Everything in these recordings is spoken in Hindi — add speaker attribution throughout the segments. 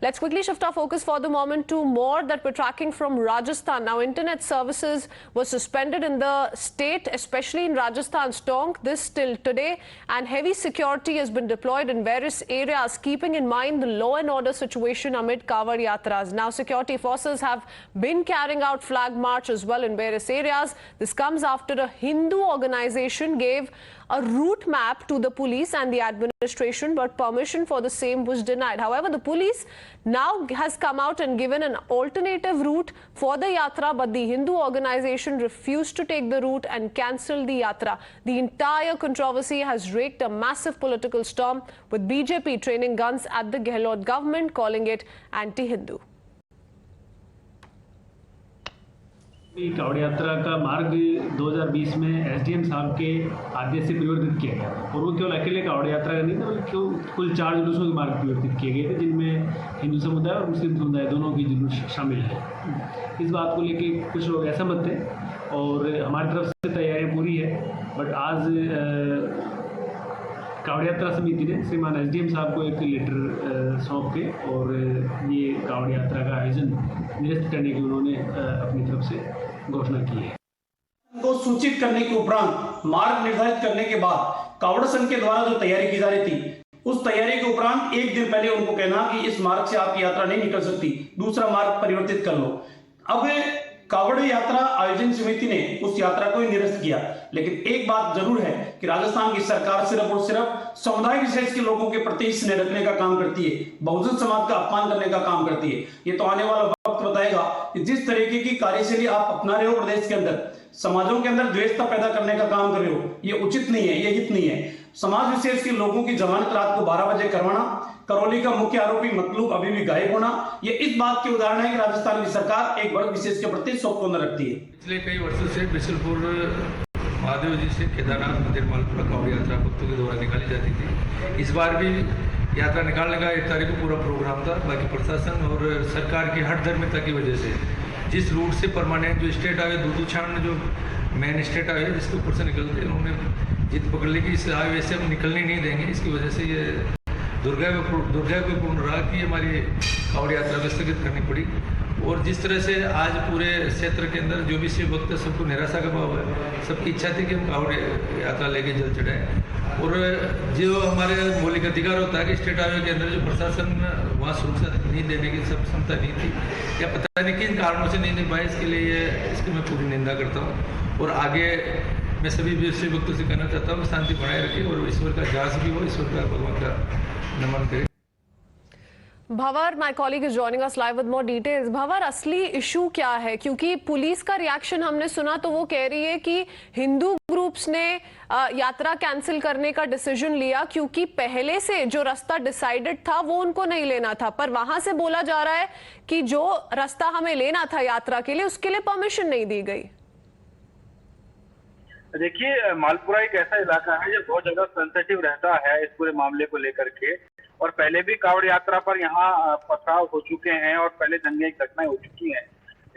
Speaker 1: Let's quickly shift our focus for the moment to more that we're tracking from Rajasthan. Now, internet services were suspended in the state, especially in Rajasthan's Tonk, this till today, and heavy security has been deployed in various areas, keeping in mind the law and order situation amid Kawad Yatras. Now, security forces have been carrying out flag march as well in various areas. This comes after a Hindu organization gave a route map to the police and the administration, but permission for the same was denied. However, the police now has come out and given an alternative route for the yatra, but the Hindu organization refused to take the route and cancelled the yatra. The entire controversy has raked a massive political storm, with BJP training guns at the Gehlot government, calling it anti-Hindu.
Speaker 2: कावड़ यात्रा का मार्ग 2020 में एसडीएम साहब के आदेश से परिवर्तित किया गया था और वो केवल अकेले कावड़ यात्रा का नहीं था बल्कि कुल 4 जुलूसों के मार्ग परिवर्तित किए गए थे, जिनमें हिंदू समुदाय और मुस्लिम समुदाय दोनों की जुलूस शामिल है। इस बात को लेके कुछ लोग असहमत थे और हमारी तरफ से तैयारियाँ पूरी है, बट आज कावड़ यात्रा समिति ने श्रीमान एसडीएम साहब को एक लेटर सौंप के और ये कावड़ यात्रा का आयोजन निरस्त करने की उन्होंने अपनी तरफ से घोषणा की है।
Speaker 3: को सूचित करने के उपरांत मार्ग निर्धारित करने के बाद कावड़ संघ के द्वारा जो तैयारी की जा रही थी, उस तैयारी के उपरांत एक दिन पहले उनको कहना कि इस मार्ग से आपकी यात्रा नहीं निकल सकती, दूसरा मार्ग परिवर्तित कर लो। अब कावड़ यात्रा आयोजन समिति ने उस यात्रा को ही निरस्त किया, लेकिन एक बात जरूर है कि राजस्थान की सरकार सिर्फ और सिर्फ समुदाय विशेष के लोगों के प्रति स्नेह रखने का काम करती है, बहुजन समाज का अपमान करने का काम करती है। ये तो आने वाला वक्त बताएगा कि जिस तरीके की कार्यशैली आप अपना रहे हो प्रदेश के अंदर, समाजों के अंदर द्वेषता पैदा करने का काम कर रहे हो, ये उचित नहीं है, ये हित नहीं है। समाज विशेष के लोगों की जमानत रात को 12 बजे करवाना, करौली का मुख्य आरोपी मतलूब अभी भी गायब होना, ये इस बात के उदाहरण है कि राजस्थान की सरकार एक वर्ग विशेष के प्रति सौंप रखती है।
Speaker 4: पिछले कई वर्षों से बिशनपुर महादेव जी से केदारनाथ मंदिर मालपुरा कावड़ यात्रा भक्तों के द्वारा निकाली जाती थी। इस बार भी यात्रा निकालने का 1 तारीख को पूरा प्रोग्राम था। बाकी प्रशासन और सरकार की हठधर्मिता की वजह से जिस रूट से परमानेंट जो स्टेट हाईवे दूदूछाण जो मेन स्टेट हाईवे जिसके ऊपर से निकलते उन्होंने जिद पकड़ ली कि इस हाईवे से हम निकलने नहीं देंगे। इसकी वजह से ये दुर्भाग्यपूर्ण रहा कि हमारी कावड़ यात्रा को स्थगित करनी पड़ी। और जिस तरह से आज पूरे क्षेत्र के अंदर जो भी शिव भक्त सबको निराशा का भाव है, सबकी इच्छा थी कि हम कावड़ यात्रा लेके जल चढ़ाएं। और जो हमारे मौलिक अधिकार होता है कि स्टेट हाईवे के अंदर जो प्रशासन वहाँ सुरक्षा नहीं देने की सब क्षमता नहीं थी या पता नहीं किन कारणों से नहीं निभाई, इसके लिए इसकी मैं पूरी निंदा करता हूँ। और आगे मैं सभी शिव भक्तों से कहना चाहता हूँ कि शांति बनाए रखें और ईश्वर का जास भी हो, ईश्वर का भगवान का नमन करें।
Speaker 1: भंवर, my colleague is joining us live with more details. भंवर, असली इशू क्या है? क्योंकि पुलिस का रिएक्शन हमने सुना तो वो कह रही है कि हिंदू ग्रुप्स ने यात्रा कैंसिल करने का डिसीजन लिया क्योंकि पहले से जो रास्ता डिसाइडेड था वो उनको नहीं लेना था, पर वहां से बोला जा रहा है कि जो रास्ता हमें लेना था यात्रा के लिए उसके लिए परमिशन नहीं दी गई।
Speaker 5: देखिए, मालपुरा एक ऐसा इलाका है जो बहुत ज्यादा सेंसिटिव रहता है इस पूरे मामले को लेकर के, और पहले भी कावड़ यात्रा पर यहाँ पथराव हो चुके हैं और पहले दंगे की घटनाएं हो चुकी हैं।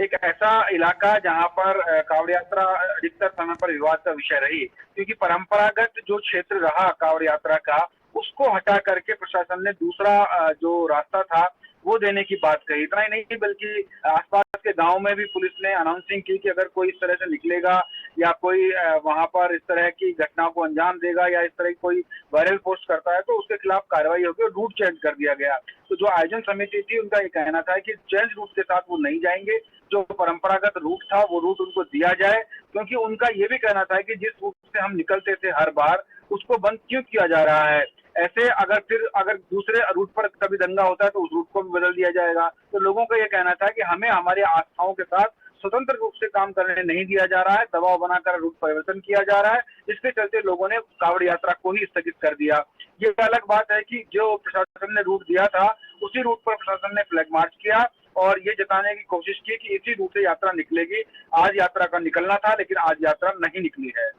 Speaker 5: एक ऐसा इलाका जहाँ पर कावड़ यात्रा अधिकतर समय पर विवाद का विषय रही, क्योंकि परंपरागत जो क्षेत्र रहा कावड़ यात्रा का उसको हटा करके प्रशासन ने दूसरा जो रास्ता था वो देने की बात कही। इतना ही नहीं बल्कि आसपास के गांव में भी पुलिस ने अनाउंसिंग की कि अगर कोई इस तरह से निकलेगा या कोई वहां पर इस तरह की घटनाओं को अंजाम देगा या इस तरह की कोई वायरल पोस्ट करता है तो उसके खिलाफ कार्रवाई होगी, और रूट चेंज कर दिया गया। तो जो आयोजन समिति थी उनका ये कहना था कि चेंज रूट के साथ वो नहीं जाएंगे, जो परंपरागत रूट था वो रूट उनको दिया जाए, क्योंकि उनका ये भी कहना था कि जिस रूट से हम निकलते थे हर बार उसको बंद क्यों किया जा रहा है। ऐसे अगर दूसरे रूट पर कभी दंगा होता है तो उस रूट को भी बदल दिया जाएगा। तो लोगों का ये कहना था कि हमें हमारी आस्थाओं के साथ स्वतंत्र रूप से काम करने नहीं दिया जा रहा है, दबाव बनाकर रूट परिवर्तन किया जा रहा है। इसके चलते लोगों ने कावड़ यात्रा को ही स्थगित कर दिया। ये अलग बात है कि जो प्रशासन ने रूट दिया था उसी रूट पर प्रशासन ने फ्लैग मार्च किया और ये जताने की कोशिश की कि इसी रूट से यात्रा निकलेगी। आज यात्रा का निकलना था लेकिन आज यात्रा नहीं निकली है।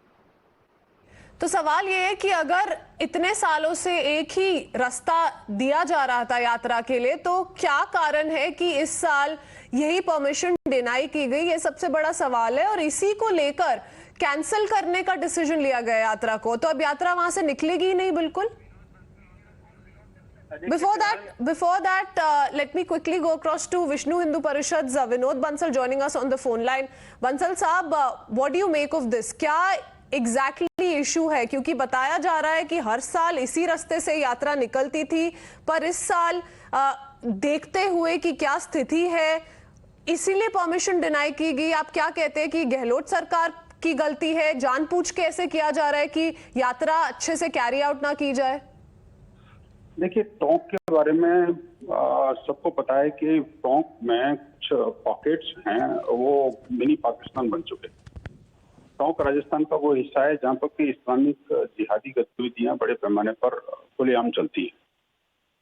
Speaker 1: तो सवाल ये है कि अगर इतने सालों से एक ही रास्ता दिया जा रहा था यात्रा के लिए, तो क्या कारण है कि इस साल यही परमिशन डिनाई की गई? ये सबसे बड़ा सवाल है और इसी को लेकर कैंसिल करने का डिसीजन लिया गया यात्रा को। तो अब यात्रा वहां से निकलेगी ही नहीं बिल्कुल? Before that, let me quickly go across to Vishnu Hindu Parishad's Vinod Bansal joining us on the phone line. Bansal साहब, what do you make of this? क्या एग्जैक्टली इशू है? क्योंकि बताया जा रहा है कि हर साल इसी रास्ते से यात्रा निकलती थी, पर इस साल देखते हुए कि क्या स्थिति है, इसीलिए परमिशन डिनाई की गई। आप क्या कहते हैं कि गहलोत सरकार की गलती है? जानबूझ के ऐसे किया जा रहा है कि यात्रा अच्छे से कैरी आउट ना की जाए?
Speaker 6: देखिए, टोंक के बारे में सबको पता है कि टोंक में कुछ पॉकेट्स हैं, वो मिनी पाकिस्तान बन चुके। टोंक राजस्थान का वो हिस्सा है जहां पर कि इस्लामिक जिहादी गतिविधियां बड़े पैमाने पर खुलेआम चलती हैं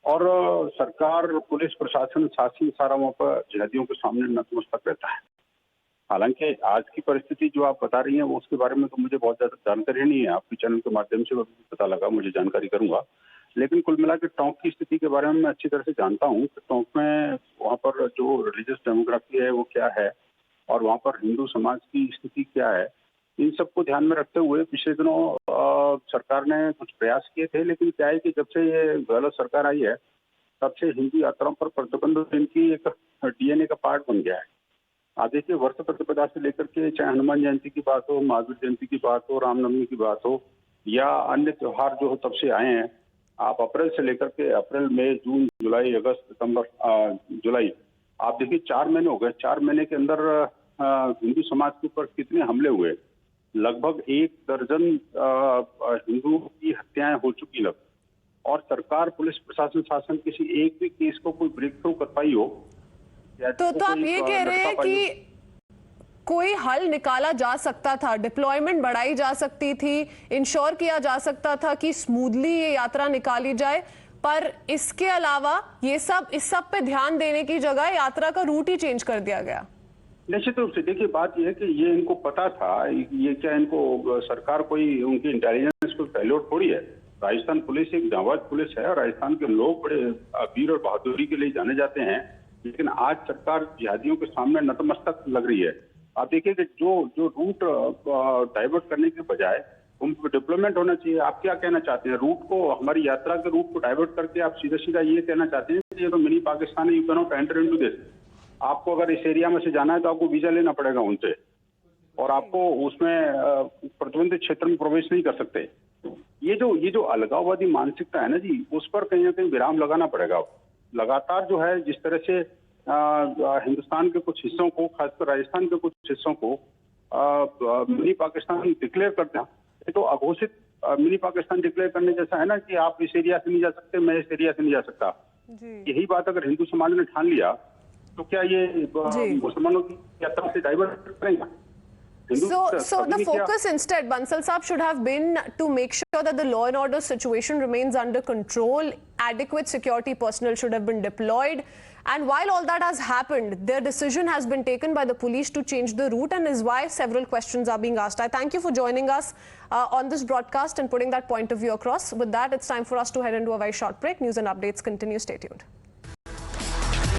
Speaker 6: और सरकार, पुलिस प्रशासन, शासन सारा वहां पर जिहादियों के सामने नतमस्तक रहता है। हालांकि आज की परिस्थिति जो आप बता रही हैं वो उसके बारे में तो मुझे बहुत ज्यादा जानकारी नहीं है। आपके चैनल के माध्यम से पता लगा, मुझे जानकारी करूंगा। लेकिन कुल मिला के टोंक की स्थिति के बारे में मैं अच्छी तरह से जानता हूँ कि टोंक में वहाँ पर जो रिलीजियस डेमोग्राफी है वो क्या है और वहाँ पर हिंदू समाज की स्थिति क्या है। इन सबको ध्यान में रखते हुए पिछले दिनों सरकार ने कुछ प्रयास किए थे, लेकिन क्या है कि जब से ये गहलोत सरकार आई है तब से हिंदू यात्राओं पर प्रतिबंध इनकी एक DNA का पार्ट बन गया है। आप देखिए, वर्ष प्रतिपदा से लेकर के चाहे हनुमान जयंती की बात हो, महावीर जयंती की बात हो, रामनवमी की बात हो या अन्य त्योहार जो हो तब से आए हैं। आप अप्रैल से लेकर के अप्रैल, मई, जून, जुलाई, अगस्त, सितंबर, जुलाई, आप देखिए 4 महीने हो गए। 4 महीने के अंदर हिंदू समाज के ऊपर कितने हमले हुए? लगभग 1 दर्जन हिंदू की हत्याएं हो चुकी और सरकार, पुलिस प्रशासन, शासन किसी एक भी केस को कोई ब्रेक थ्रू कर पाई हो?
Speaker 1: तो आप ये कह रहे हैं कि कोई हल निकाला जा सकता था, डिप्लॉयमेंट बढ़ाई जा सकती थी, इंश्योर किया जा सकता था कि स्मूथली ये यात्रा निकाली जाए, पर इसके अलावा इस सब पे ध्यान देने की जगह यात्रा का रूट ही चेंज कर दिया गया।
Speaker 6: निश्चित रूप से देखिए, बात यह है कि ये इनको पता था। ये क्या इनको सरकार कोई उनकी इंटेलिजेंस को फेल्योर थोड़ी है। राजस्थान पुलिस एक जांबाज पुलिस है और राजस्थान के लोग बड़े वीर और बहादुरी के लिए जाने जाते हैं, लेकिन आज सरकार जिहादियों के सामने नतमस्तक लग रही है। आप देखिए कि जो रूट डाइवर्ट करने के बजाय उनको डिप्लॉयमेंट होना चाहिए। आप क्या कहना चाहते हैं? रूट को, हमारी यात्रा के रूट को डाइवर्ट करके आप सीधा सीधा ये कहना चाहते हैं कि ये तो मिनी पाकिस्तान है, you can not enter into this. आपको अगर इस एरिया में से जाना है तो आपको वीजा लेना पड़ेगा उनसे और आपको उसमें प्रतिबंधित क्षेत्र में प्रवेश नहीं कर सकते। ये जो अलगाववादी मानसिकता है ना जी, उस पर कहीं ना कहीं विराम लगाना पड़ेगा। लगातार जो है जिस तरह से हिंदुस्तान के कुछ हिस्सों को, खासकर राजस्थान के कुछ हिस्सों को मिनी पाकिस्तान डिक्लेयर करते हैं, ये तो अघोषित मिनी पाकिस्तान डिक्लेयर करने जैसा है ना कि आप इस एरिया से नहीं जा सकते, मैं इस एरिया से नहीं जा सकता। यही बात अगर हिंदू समाज ने ठान लिया तो क्या ये मुसलमानों की यात्रा से डाइवर्ट करेंगे?
Speaker 1: So the focus instead, Bansal Saab, should have been to make sure that the law and order situation remains under control. Adequate security personnel should have been deployed. And while all that has happened, their decision has been taken by the police to change the route, and is why several questions are being asked. I thank you for joining us on this broadcast and putting that point of view across. With that, it's time for us to head into a very short break. News and updates continue. Stay tuned.